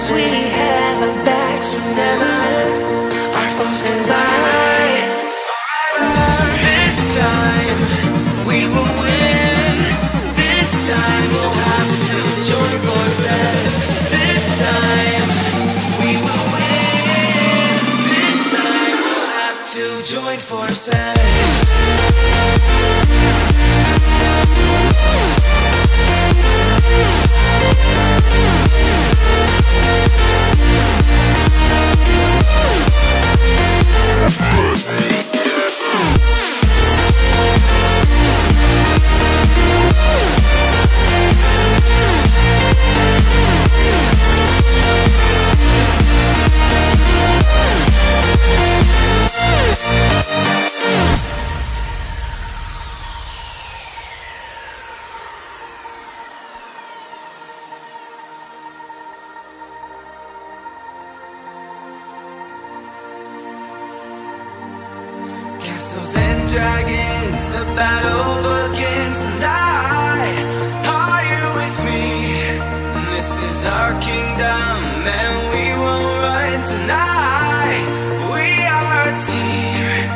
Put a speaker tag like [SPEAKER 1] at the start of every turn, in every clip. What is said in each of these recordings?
[SPEAKER 1] as we have our backs, whenever our foes come by. This time we will win. This time we'll have to join forces. This time we will win. This time we'll have to join forces. Castles and dragons, the battle begins tonight. Are you with me? This is our kingdom and we won't run tonight. We are a team.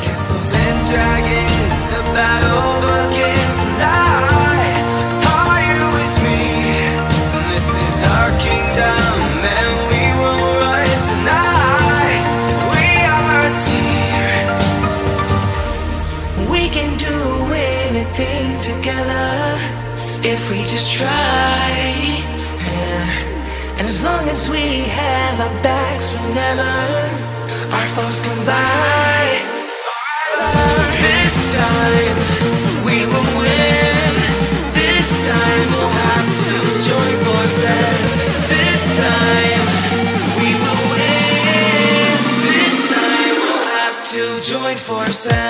[SPEAKER 1] Castles and dragons, the battle begins tonight. Are you with me? This is our kingdom and we won't run tonight. We are a team. We can do anything together if we just try. And as long as we have our backs, whenever our foes come by. This time we will win. This time we'll have to join forces. This time we will win. This time we'll have to join forces.